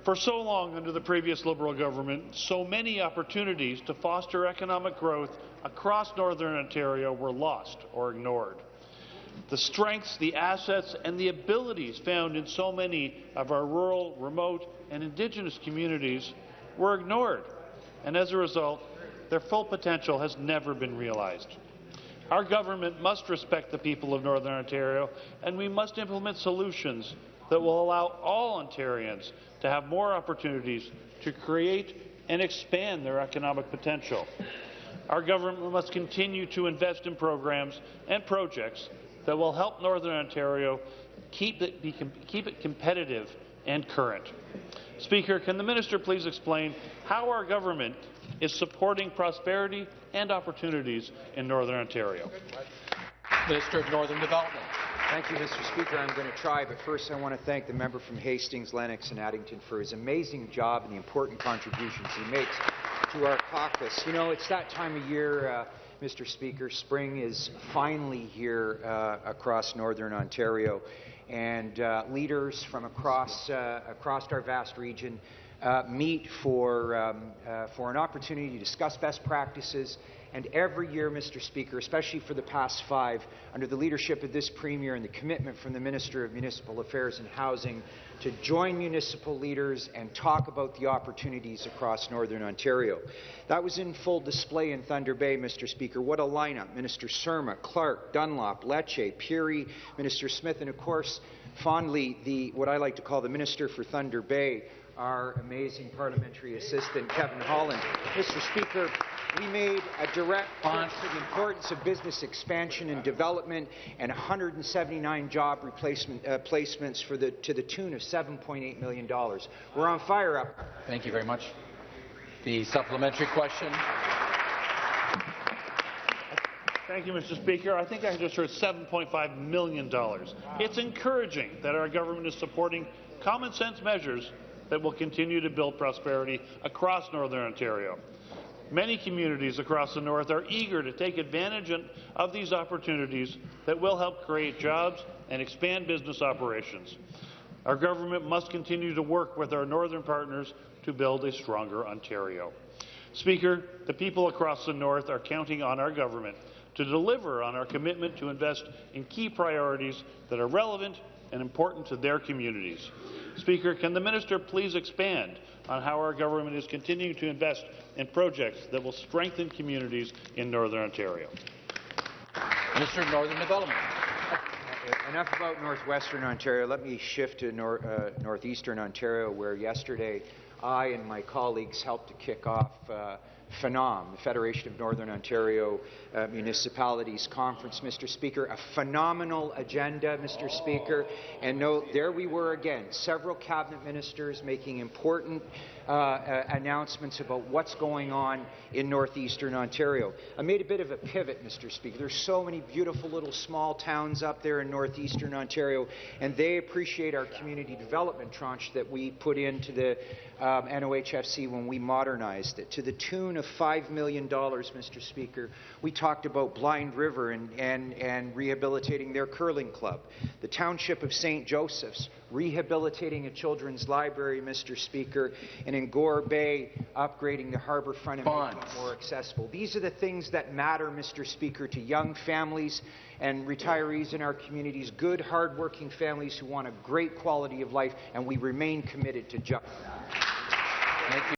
For so long under the previous Liberal government, so many opportunities to foster economic growth across Northern Ontario were lost or ignored. The strengths, the assets, and the abilities found in so many of our rural, remote, and Indigenous communities were ignored, and as a result, their full potential has never been realized. Our government must respect the people of Northern Ontario, and we must implement solutions that will allow all Ontarians to have more opportunities to create and expand their economic potential. Our government must continue to invest in programs and projects that will help Northern Ontario keep it competitive and current. Speaker, can the minister please explain how our government is supporting prosperity and opportunities in Northern Ontario? Minister of Northern Development. Thank you, Mr. Speaker. I'm going to try, but first I want to thank the member from Hastings-Lennox and Addington for his amazing job and the important contributions he makes to our caucus. You know, it's that time of year, Mr. Speaker. Spring is finally here across Northern Ontario, and leaders from across our vast region meet for an opportunity to discuss best practices. And every year, Mr. Speaker, especially for the past 5, under the leadership of this Premier and the commitment from the Minister of Municipal Affairs and Housing to join municipal leaders and talk about the opportunities across Northern Ontario. That was in full display in Thunder Bay, Mr. Speaker. What a lineup. Minister Surma, Clark, Dunlop, Lecce, Peary, Minister Smith, and of course, fondly, what I like to call the Minister for Thunder Bay, our amazing parliamentary assistant, Kevin Holland. Mr. Speaker, we made a direct point to the importance of business expansion and development, and 179 job placements to the tune of $7.8 million. We're on fire up. Thank you very much. The supplementary question. Thank you, Mr. Speaker. I think I just heard $7.5 million. It's encouraging that our government is supporting common sense measures that will continue to build prosperity across Northern Ontario. Many communities across the North are eager to take advantage of these opportunities that will help create jobs and expand business operations. Our government must continue to work with our Northern partners to build a stronger Ontario. Speaker, the people across the North are counting on our government to deliver on our commitment to invest in key priorities that are relevant and important to their communities. Speaker, can the minister please expand on how our government is continuing to invest in projects that will strengthen communities in Northern Ontario? Minister of Northern Development. Enough about Northwestern Ontario. Let me shift to Northeastern Ontario, where yesterday I and my colleagues helped to kick off FNOM, the Federation of Northern Ontario Municipalities Conference, Mr. Speaker. A phenomenal agenda, Mr. Speaker. And note, there we were again, several cabinet ministers making important announcements about what's going on in Northeastern Ontario. I made a bit of a pivot, Mr. Speaker. There's so many beautiful little small towns up there in Northeastern Ontario, and they appreciate our community development tranche that we put into the NOHFC when we modernized it, to the tune of $5 million, Mr. Speaker. We talked about Blind River and rehabilitating their curling club. The Township of St. Joseph's rehabilitating a children's library, Mr. Speaker, and in Gore Bay upgrading the harbour front and making it more accessible. These are the things that matter, Mr. Speaker, to young families and retirees in our communities, good, hard-working families who want a great quality of life, and we remain committed to just that.